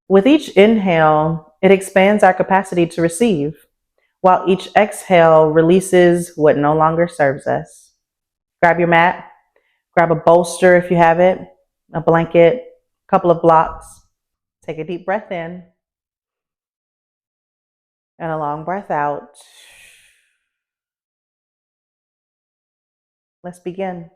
With each inhale, it expands our capacity to receive, while each exhale releases what no longer serves us. Grab your mat, grab a bolster if you have it, a blanket, a couple of blocks. Take a deep breath in and a long breath out. Let's begin.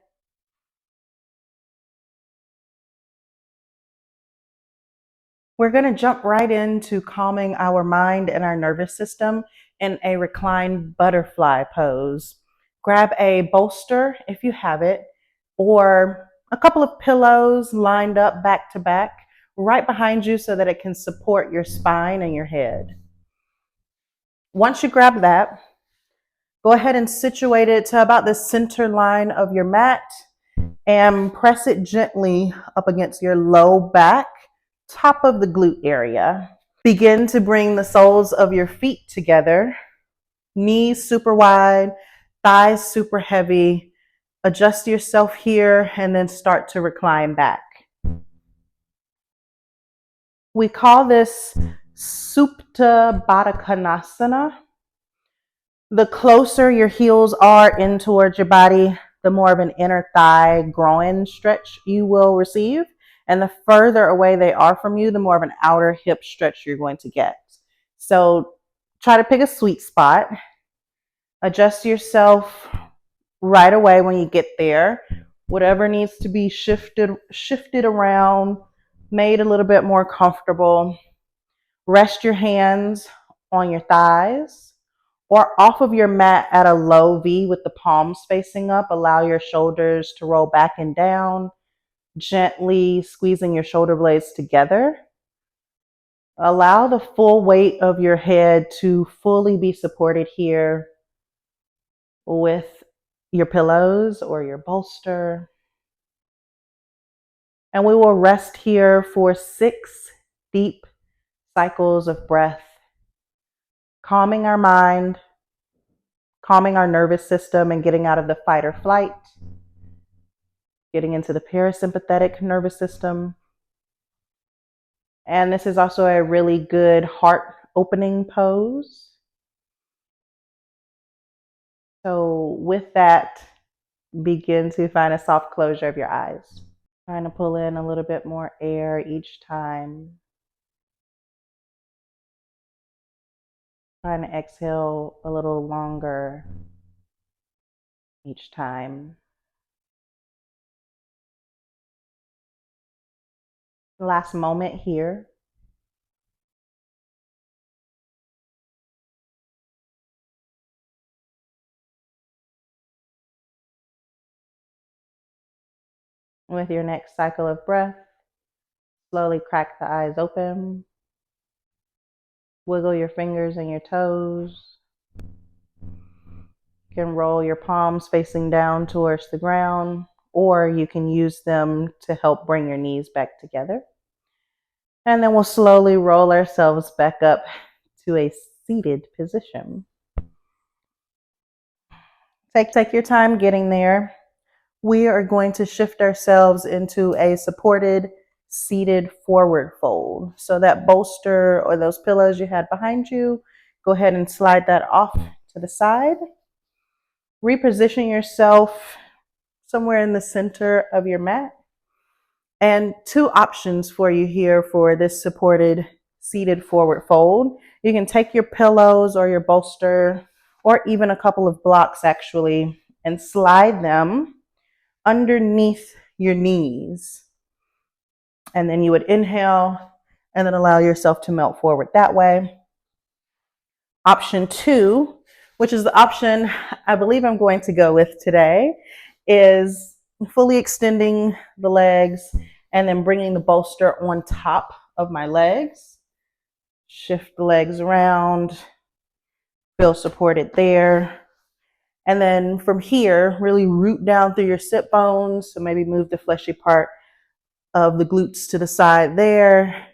We're going to jump right into calming our mind and our nervous system in a reclined butterfly pose. Grab a bolster if you have it, or a couple of pillows lined up back to back right behind you so that it can support your spine and your head. Once you grab that, go ahead and situate it to about the center line of your mat and press it gently up against your low back, top of the glute area. Begin to bring the soles of your feet together, knees super wide, thighs super heavy. Adjust yourself here and then start to recline back. We call this Supta Baddha Konasana. The closer your heels are in towards your body, the more of an inner thigh groin stretch you will receive. And the further away they are from you, the more of an outer hip stretch you're going to get. So try to pick a sweet spot. Adjust yourself right away when you get there. Whatever needs to be shifted around, made a little bit more comfortable. Rest your hands on your thighs or off of your mat at a low V with the palms facing up. Allow your shoulders to roll back and down, gently squeezing your shoulder blades together. Allow the full weight of your head to fully be supported here with your pillows or your bolster. And we will rest here for 6 deep cycles of breath, calming our mind, calming our nervous system, and getting out of the fight or flight, getting into the parasympathetic nervous system. And this is also a really good heart opening pose. So with that, begin to find a soft closure of your eyes. Trying to pull in a little bit more air each time. Trying to exhale a little longer each time. Last moment here. With your next cycle of breath, slowly crack the eyes open. Wiggle your fingers and your toes. You can roll your palms facing down towards the ground, or you can use them to help bring your knees back together. And then we'll slowly roll ourselves back up to a seated position. Take your time getting there. We are going to shift ourselves into a supported seated forward fold. So that bolster or those pillows you had behind you, go ahead and slide that off to the side. Reposition yourself somewhere in the center of your mat. And 2 options for you here for this supported seated forward fold. You can take your pillows or your bolster or even a couple of blocks actually and slide them underneath your knees. And then you would inhale and then allow yourself to melt forward that way. Option 2, which is the option I believe I'm going to go with today, is fully extending the legs and then bringing the bolster on top of my legs. Shift the legs around, feel supported there. And then from here, really root down through your sit bones. So maybe move the fleshy part of the glutes to the side there.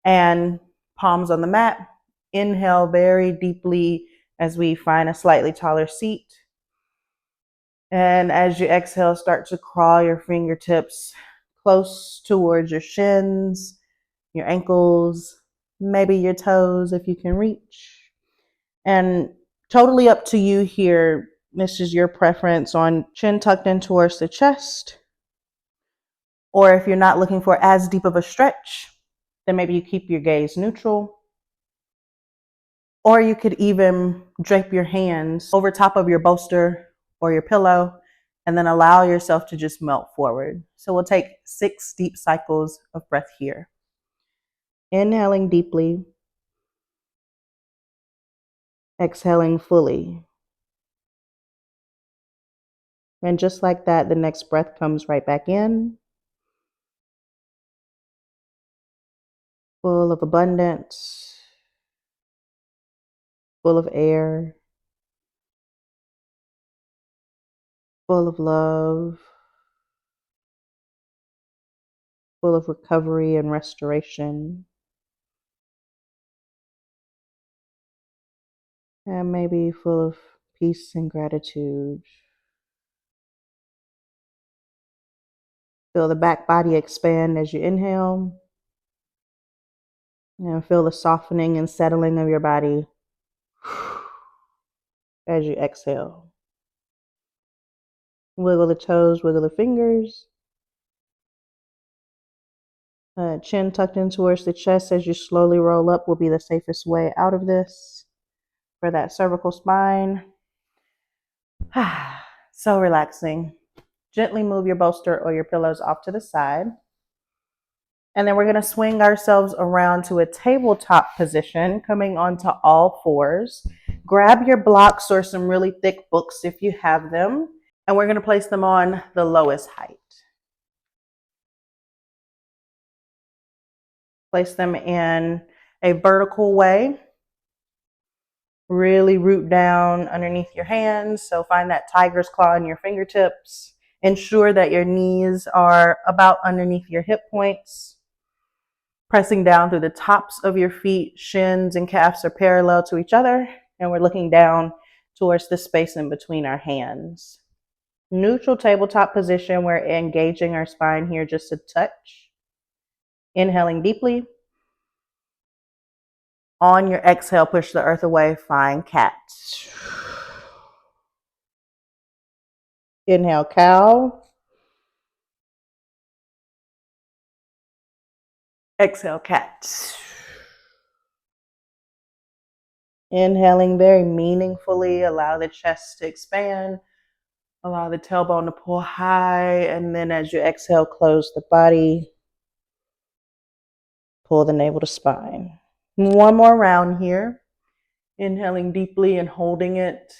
And palms on the mat. Inhale very deeply as we find a slightly taller seat. And as you exhale, start to crawl your fingertips close towards your shins, your ankles, maybe your toes if you can reach. And totally up to you here. This is your preference on chin tucked in towards the chest. Or if you're not looking for as deep of a stretch, then maybe you keep your gaze neutral. Or you could even drape your hands over top of your bolster or your pillow and then allow yourself to just melt forward. So we'll take 6 deep cycles of breath here. Inhaling deeply, exhaling fully. And just like that, the next breath comes right back in, full of abundance, full of air, full of love, full of recovery and restoration, and maybe full of peace and gratitude. Feel the back body expand as you inhale, and feel the softening and settling of your body as you exhale. Wiggle the toes, wiggle the fingers. Chin tucked in towards the chest as you slowly roll up will be the safest way out of this for that cervical spine. So relaxing. Gently move your bolster or your pillows off to the side. And then we're going to swing ourselves around to a tabletop position, coming onto all fours. Grab your blocks or some really thick books if you have them. And we're going to place them on the lowest height. Place them in a vertical way. Really root down underneath your hands. So find that tiger's claw in your fingertips. Ensure that your knees are about underneath your hip points. Pressing down through the tops of your feet, shins and calves are parallel to each other. And we're looking down towards the space in between our hands. Neutral tabletop position. We're engaging our spine here just a touch. Inhaling deeply. On your exhale, push the earth away, find cat. Inhale, cow. Exhale, cat. Inhaling very meaningfully, allow the chest to expand, allow the tailbone to pull high, and then as you exhale, close the body, pull the navel to spine. One more round here. Inhaling deeply and holding it.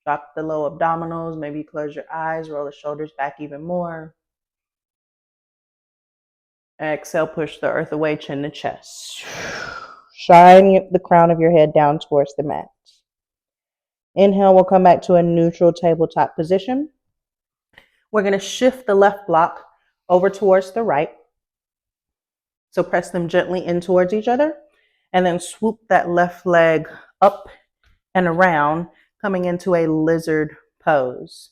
Drop the low abdominals, maybe close your eyes, roll the shoulders back even more. Exhale, push the earth away, chin to chest. Shine the crown of your head down towards the mat. Inhale, we'll come back to a neutral tabletop position. We're going to shift the left block over towards the right. So press them gently in towards each other and then swoop that left leg up and around, coming into a lizard pose.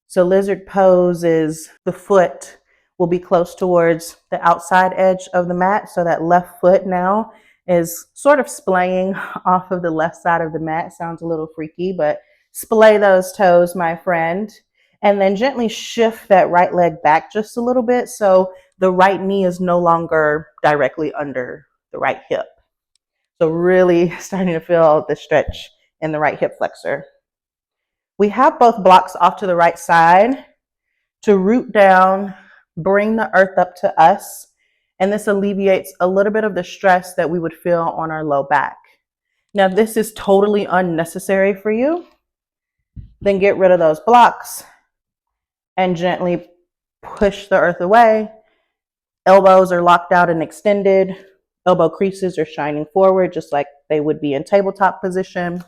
So lizard pose is the foot will be close towards the outside edge of the mat. So that left foot now is sort of splaying off of the left side of the mat. Sounds a little freaky, but splay those toes, my friend. And then gently shift that right leg back just a little bit so the right knee is no longer directly under the right hip. So really starting to feel the stretch in the right hip flexor. We have both blocks off to the right side to root down, bring the earth up to us, and this alleviates a little bit of the stress that we would feel on our low back. Now, if this is totally unnecessary for you, then get rid of those blocks and gently push the earth away. Elbows are locked out and extended. Elbow creases are shining forward just like they would be in tabletop position.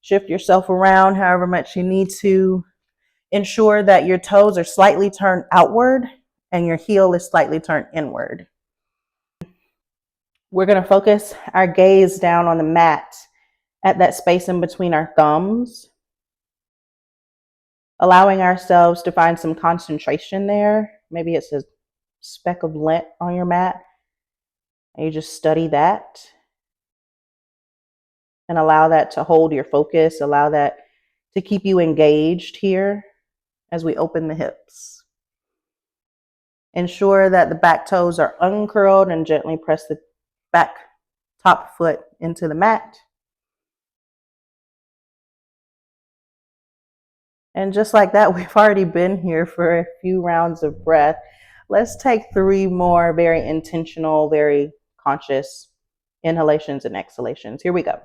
Shift yourself around however much you need to. Ensure that your toes are slightly turned outward and your heel is slightly turned inward. We're going to focus our gaze down on the mat at that space in between our thumbs, allowing ourselves to find some concentration there. Maybe it's a speck of lint on your mat. And you just study that and allow that to hold your focus, allow that to keep you engaged here as we open the hips. Ensure that the back toes are uncurled and gently press the back top foot into the mat. And just like that, we've already been here for a few rounds of breath. Let's take 3 more very intentional, very conscious inhalations and exhalations. Here we go.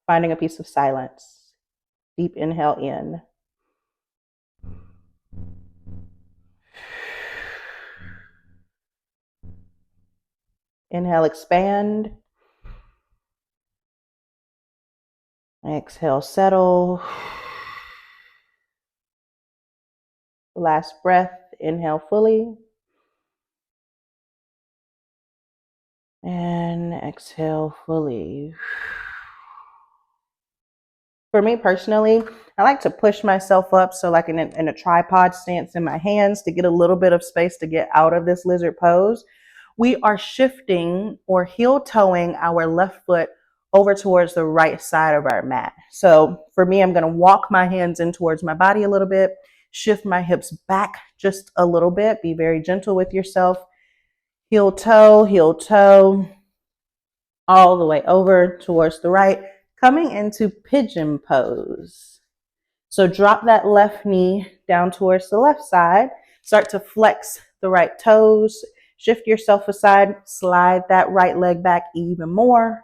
Finding a piece of silence. Deep inhale in. Inhale, expand. Exhale, settle. Last breath, inhale fully. And exhale fully. For me personally, I like to push myself up, so like in a tripod stance in my hands, to get a little bit of space to get out of this lizard pose. We are shifting or heel toeing our left foot over towards the right side of our mat. So for me, I'm going to walk my hands in towards my body a little bit, shift my hips back just a little bit, be very gentle with yourself. Heel toe, all the way over towards the right, coming into pigeon pose. So drop that left knee down towards the left side, start to flex the right toes, shift yourself aside, slide that right leg back even more.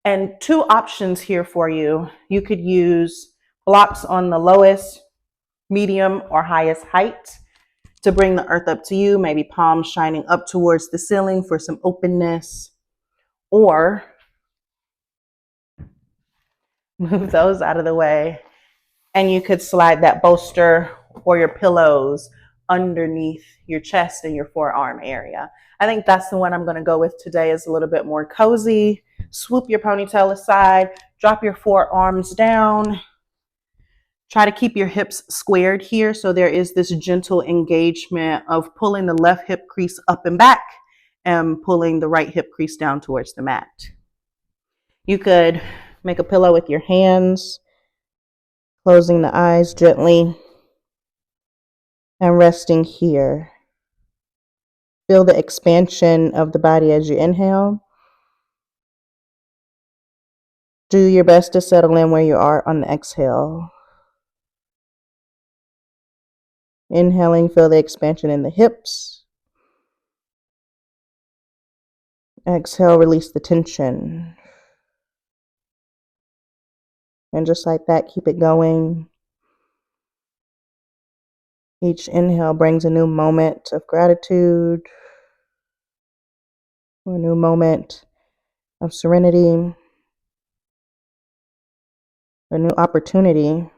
And 2 options here for you. You could use blocks on the lowest, medium, or highest height to bring the earth up to you, maybe palms shining up towards the ceiling for some openness, or move those out of the way. And you could slide that bolster or your pillows underneath your chest and your forearm area. I think that's the one I'm going to go with today. Is a little bit more cozy. Swoop your ponytail aside, drop your forearms down. Try to keep your hips squared here, so there is this gentle engagement of pulling the left hip crease up and back and pulling the right hip crease down towards the mat. You could make a pillow with your hands, closing the eyes gently and resting here. Feel the expansion of the body as you inhale. Do your best to settle in where you are on the exhale. Inhaling, feel the expansion in the hips. Exhale, release the tension. And just like that, keep it going. Each inhale brings a new moment of gratitude, a new moment of serenity, a new opportunity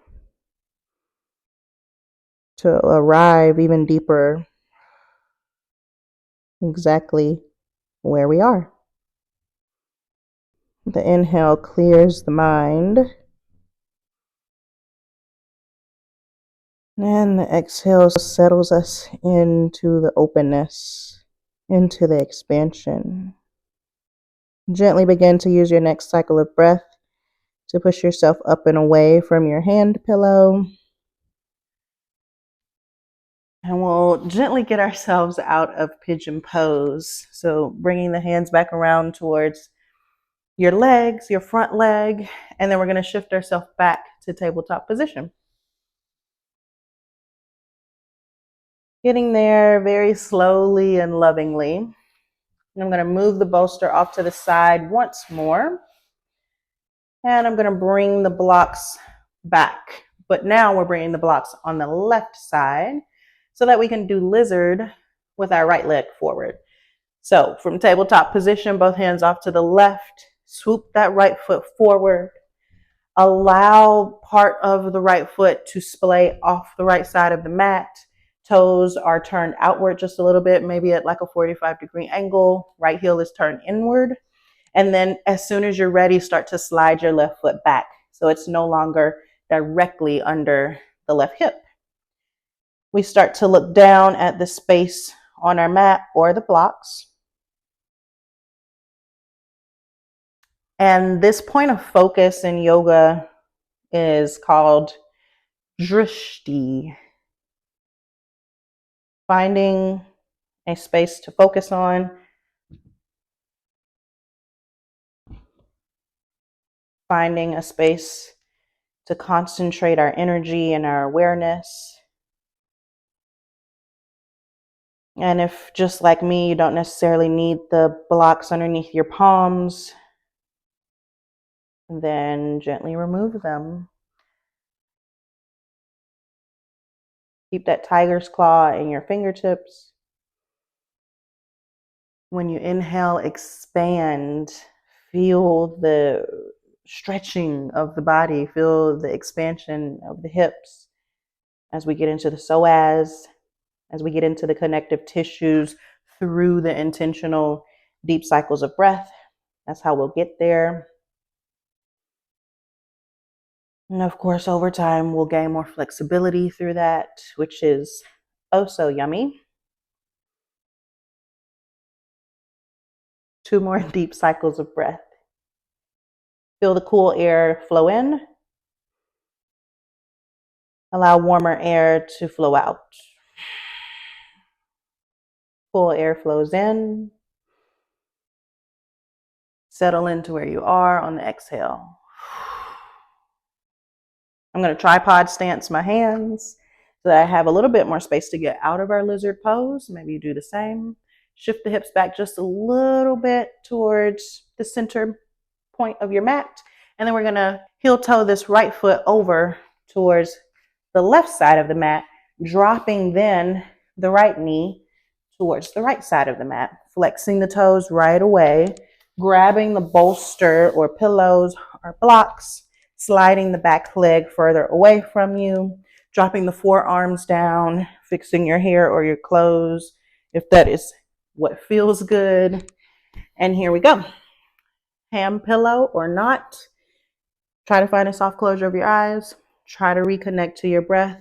to arrive even deeper exactly where we are. The inhale clears the mind, and the exhale settles us into the openness, into the expansion. Gently begin to use your next cycle of breath to push yourself up and away from your hand pillow. And we'll gently get ourselves out of pigeon pose. So bringing the hands back around towards your legs, your front leg, and then we're going to shift ourselves back to tabletop position. Getting there very slowly and lovingly. And I'm going to move the bolster off to the side once more. And I'm going to bring the blocks back. But now we're bringing the blocks on the left side so that we can do lizard with our right leg forward. So from tabletop position, both hands off to the left, swoop that right foot forward. Allow part of the right foot to splay off the right side of the mat. Toes are turned outward just a little bit, maybe at like a 45-degree angle. Right heel is turned inward. And then as soon as you're ready, start to slide your left foot back, so it's no longer directly under the left hip. We start to look down at the space on our mat or the blocks. And this point of focus in yoga is called drishti, finding a space to focus on, finding a space to concentrate our energy and our awareness. And if, just like me, you don't necessarily need the blocks underneath your palms, then gently remove them. Keep that tiger's claw in your fingertips. When you inhale, expand. Feel the stretching of the body. Feel the expansion of the hips as we get into the psoas, as we get into the connective tissues through the intentional deep cycles of breath. That's how we'll get there. And of course, over time, we'll gain more flexibility through that, which is oh so yummy. 2 more deep cycles of breath. Feel the cool air flow in. Allow warmer air to flow out. Cool air flows in. Settle into where you are on the exhale. I'm going to tripod stance my hands so that I have a little bit more space to get out of our lizard pose. Maybe you do the same. Shift the hips back just a little bit towards the center point of your mat. And then we're going to heel toe this right foot over towards the left side of the mat, dropping then the right knee towards the right side of the mat, flexing the toes right away, grabbing the bolster or pillows or blocks, sliding the back leg further away from you, dropping the forearms down, fixing your hair or your clothes if that is what feels good. And here we go. Hand pillow or not. Try to find a soft closure of your eyes. Try to reconnect to your breath.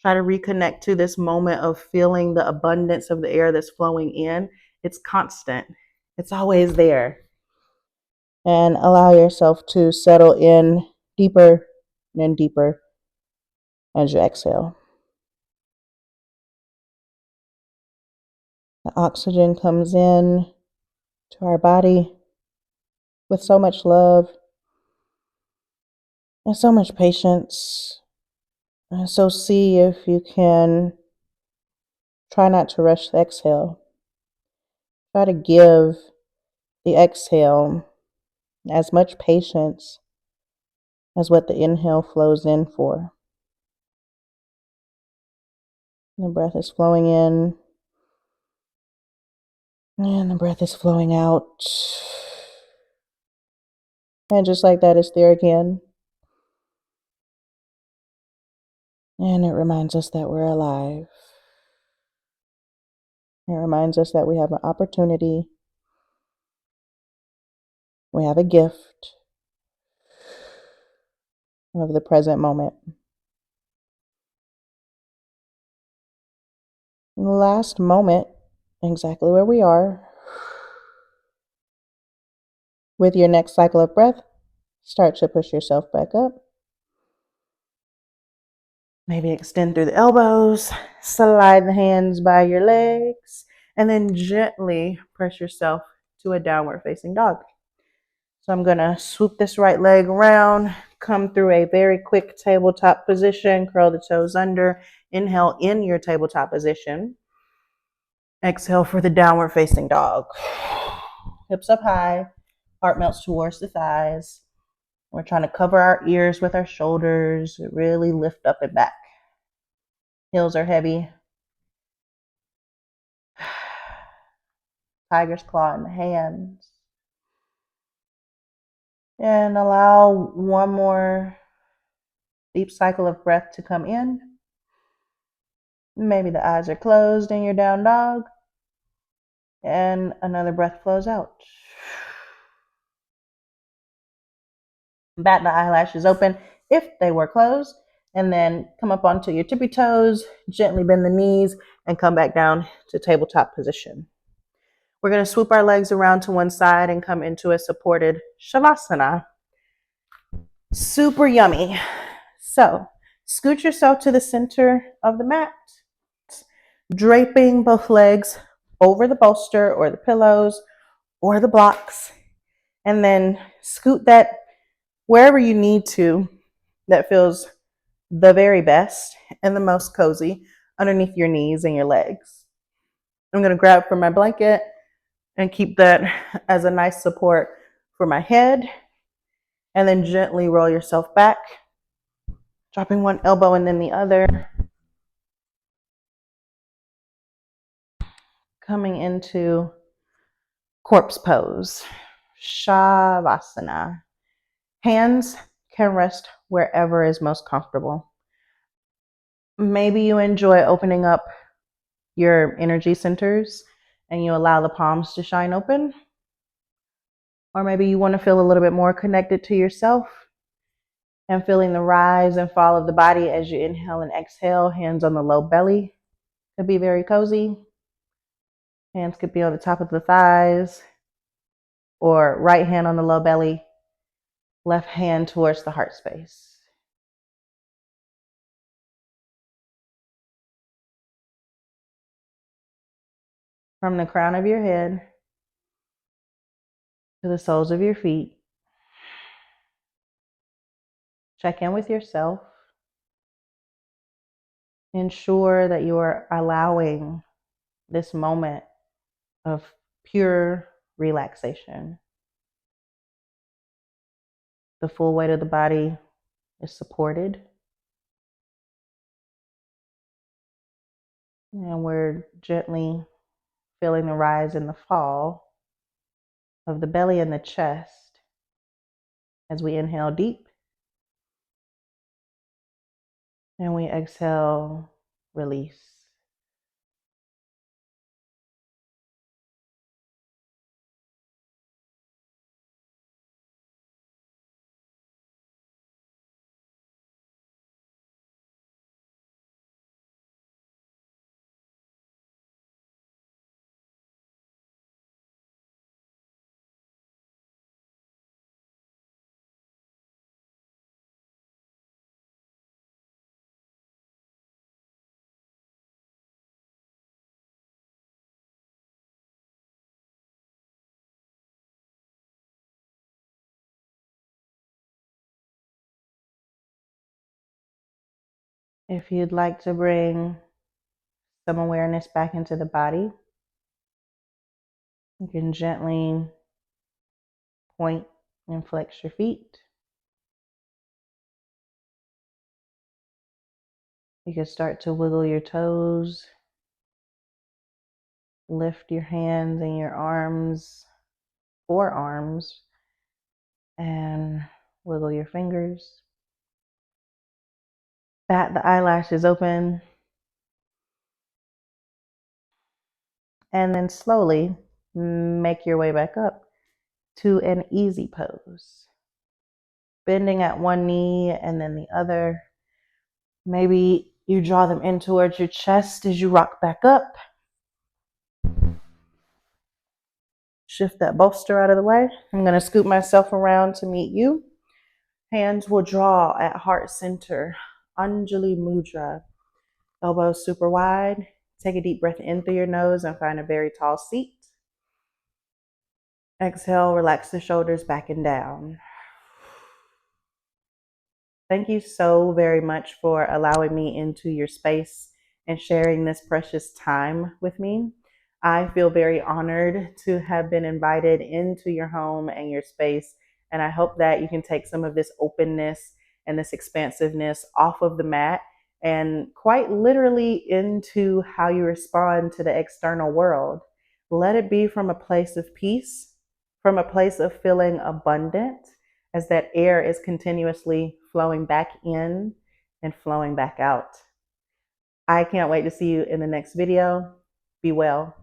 Try to reconnect to this moment of feeling the abundance of the air that's flowing in. It's constant. It's always there. And allow yourself to settle in deeper and deeper as you exhale. The oxygen comes in to our body with so much love and so much patience. And so see if you can try not to rush the exhale. Try to give the exhale as much patience as what the inhale flows in for. The breath is flowing in, and the breath is flowing out. And just like that, it's there again. And it reminds us that we're alive. It reminds us that we have an opportunity, we have a gift of the present moment. In the last moment, exactly where we are, with your next cycle of breath, start to push yourself back up. Maybe extend through the elbows, slide the hands by your legs, and then gently press yourself to a downward facing dog. So I'm going to swoop this right leg around, come through a very quick tabletop position, curl the toes under, inhale in your tabletop position. Exhale for the downward facing dog. Hips up high, heart melts towards the thighs. We're trying to cover our ears with our shoulders, really lift up and back. Heels are heavy. Tiger's claw in the hands. And allow one more deep cycle of breath to come in. Maybe the eyes are closed in your down dog. And another breath flows out. Bat the eyelashes open if they were closed. And then come up onto your tippy toes. Gently bend the knees and come back down to tabletop position. We're going to swoop our legs around to one side and come into a supported Savasana. Super yummy. So scoot yourself to the center of the mat, draping both legs over the bolster or the pillows or the blocks, and then scoot that wherever you need to that feels the very best and the most cozy underneath your knees and your legs. I'm going to grab for my blanket and keep that as a nice support for my head, and then gently roll yourself back, dropping one elbow and then the other, coming into corpse pose, Shavasana. Hands can rest wherever is most comfortable. Maybe you enjoy opening up your energy centers and you allow the palms to shine open. Or maybe you want to feel a little bit more connected to yourself and feeling the rise and fall of the body as you inhale and exhale. Hands on the low belly could be very cozy. Hands could be on the top of the thighs, or right hand on the low belly, left hand towards the heart space. From the crown of your head to the soles of your feet, check in with yourself. Ensure that you are allowing this moment of pure relaxation. The full weight of the body is supported. And we're gently feeling the rise and the fall of the belly and the chest as we inhale deep and we exhale, release. If you'd like to bring some awareness back into the body, you can gently point and flex your feet. You can start to wiggle your toes, lift your hands and your arms, forearms, and wiggle your fingers. Bat the eyelashes open, and then slowly make your way back up to an easy pose. Bending at one knee and then the other. Maybe you draw them in towards your chest as you rock back up. Shift that bolster out of the way. I'm going to scoop myself around to meet you. Hands will draw at heart center. Anjali Mudra. Elbows super wide. Take a deep breath in through your nose and find a very tall seat. Exhale, relax the shoulders back and down. Thank you so very much for allowing me into your space and sharing this precious time with me. I feel very honored to have been invited into your home and your space, and I hope that you can take some of this openness and this expansiveness off of the mat and quite literally into how you respond to the external world. Let it be from a place of peace, from a place of feeling abundant, as that air is continuously flowing back in and flowing back out. I can't wait to see you in the next video. Be well.